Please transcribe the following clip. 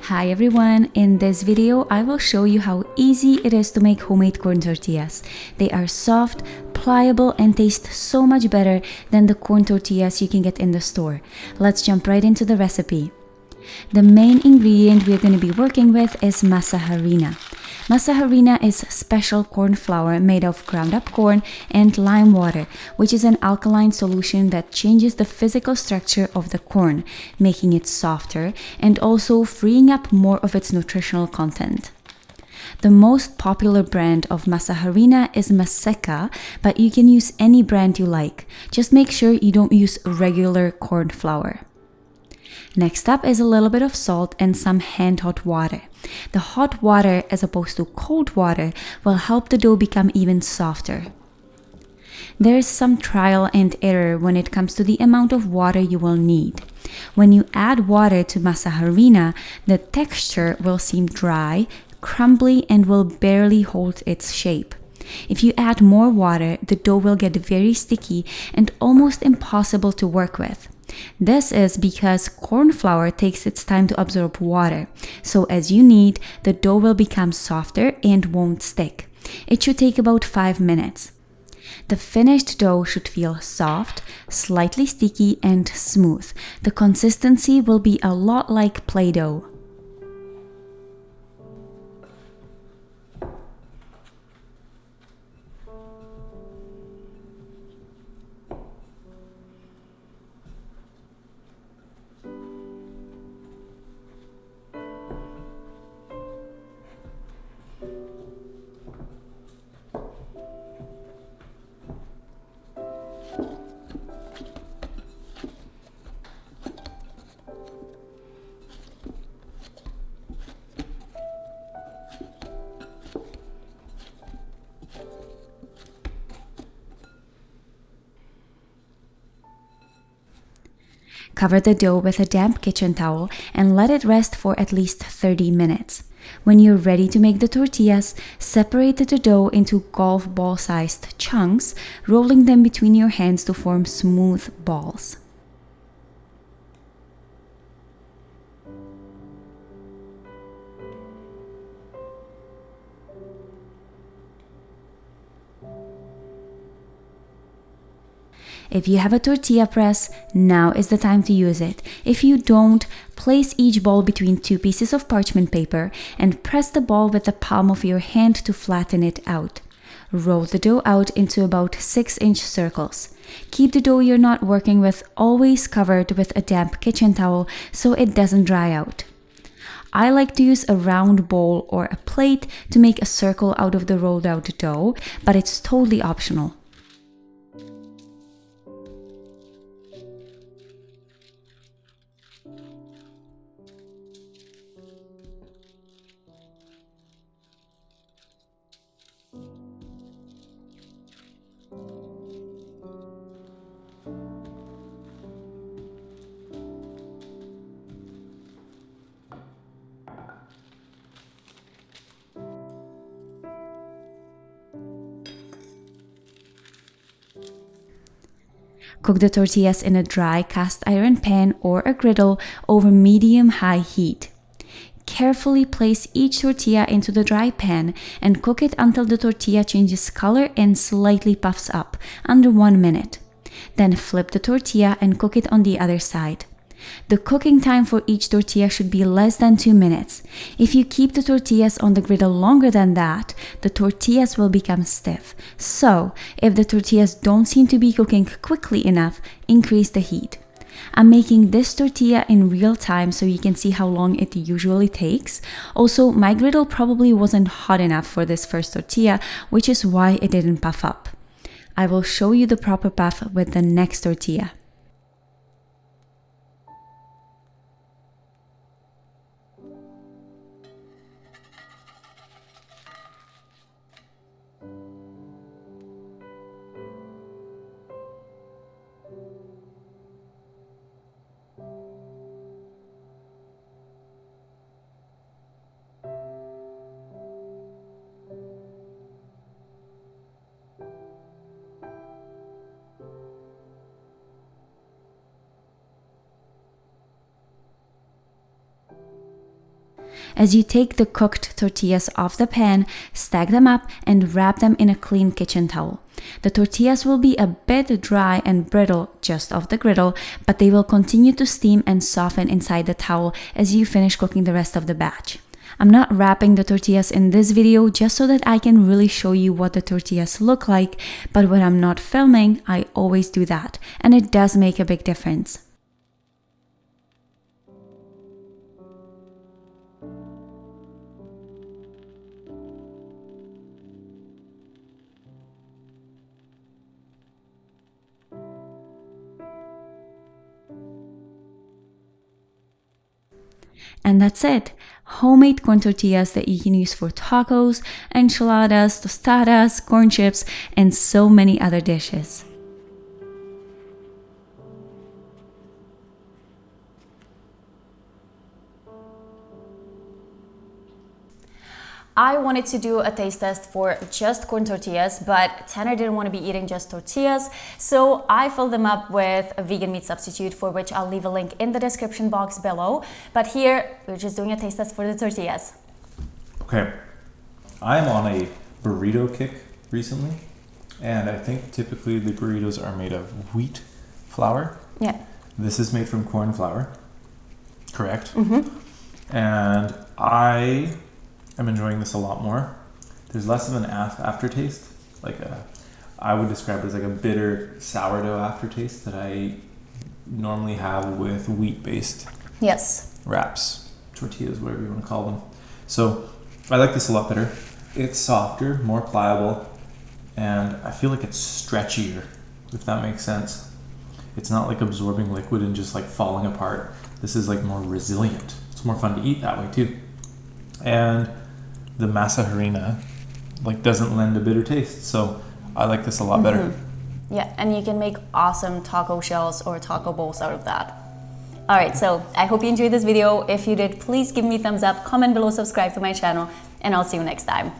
Hi everyone, in this video I will show you how easy it is to make homemade corn tortillas. They are soft, pliable and taste so much better than the corn tortillas you can get in the store. Let's jump right into the recipe. The main ingredient we're going to be working with is masa harina. Masa harina is special corn flour made of ground up corn and lime water, which is an alkaline solution that changes the physical structure of the corn, making it softer and also freeing up more of its nutritional content. The most popular brand of masa harina is Maseca, but you can use any brand you like. Just make sure you don't use regular corn flour. Next up is a little bit of salt and some hand hot water. The hot water as opposed to cold water will help the dough become even softer. There is some trial and error when it comes to the amount of water you will need. When you add water to masa harina, the texture will seem dry, crumbly and will barely hold its shape. If you add more water, the dough will get very sticky and almost impossible to work with. This is because corn flour takes its time to absorb water, so as you knead, the dough will become softer and won't stick. It should take about 5 minutes. The finished dough should feel soft, slightly sticky and smooth. The consistency will be a lot like Play-Doh. Cover the dough with a damp kitchen towel and let it rest for at least 30 minutes. When you're ready to make the tortillas, separate the dough into golf ball-sized chunks, rolling them between your hands to form smooth balls. If you have a tortilla press, now is the time to use it. If you don't, place each ball between 2 pieces of parchment paper and press the ball with the palm of your hand to flatten it out. Roll the dough out into about 6-inch circles. Keep the dough you're not working with always covered with a damp kitchen towel so it doesn't dry out. I like to use a round bowl or a plate to make a circle out of the rolled out dough, but it's totally optional. Cook the tortillas in a dry cast iron pan or a griddle over medium-high heat. Carefully place each tortilla into the dry pan and cook it until the tortilla changes color and slightly puffs up, under 1 minute. Then flip the tortilla and cook it on the other side. The cooking time for each tortilla should be less than 2 minutes. If you keep the tortillas on the griddle longer than that, the tortillas will become stiff. So, if the tortillas don't seem to be cooking quickly enough, increase the heat. I'm making this tortilla in real time so you can see how long it usually takes. Also, my griddle probably wasn't hot enough for this first tortilla, which is why it didn't puff up. I will show you the proper puff with the next tortilla. As you take the cooked tortillas off the pan, stack them up and wrap them in a clean kitchen towel. The tortillas will be a bit dry and brittle just off the griddle, but they will continue to steam and soften inside the towel as you finish cooking the rest of the batch. I'm not wrapping the tortillas in this video just so that I can really show you what the tortillas look like, but when I'm not filming, I always do that, and it does make a big difference. And that's it. Homemade corn tortillas that you can use for tacos, enchiladas, tostadas, corn chips, and so many other dishes. I wanted to do a taste test for just corn tortillas, but Tanner didn't want to be eating just tortillas, so I filled them up with a vegan meat substitute, for which I'll leave a link in the description box below. But here, we're just doing a taste test for the tortillas. Okay, I'm on a burrito kick recently, and I think typically the burritos are made of wheat flour. Yeah. This is made from corn flour, correct? Mm-hmm. And I'm enjoying this a lot more. There's less of an aftertaste, I would describe it as like a bitter sourdough aftertaste that I normally have with wheat-based wraps, tortillas, whatever you want to call them. So I like this a lot better. It's softer, more pliable, and I feel like it's stretchier, if that makes sense. It's not like absorbing liquid and just like falling apart. This is like more resilient. It's more fun to eat that way too. And the masa harina doesn't lend a bitter taste, so I like this a lot better. Yeah, and you can make awesome taco shells or taco bowls out of that. Alright, so I hope you enjoyed this video. If you did, please give me a thumbs up, comment below, subscribe to my channel, and I'll see you next time.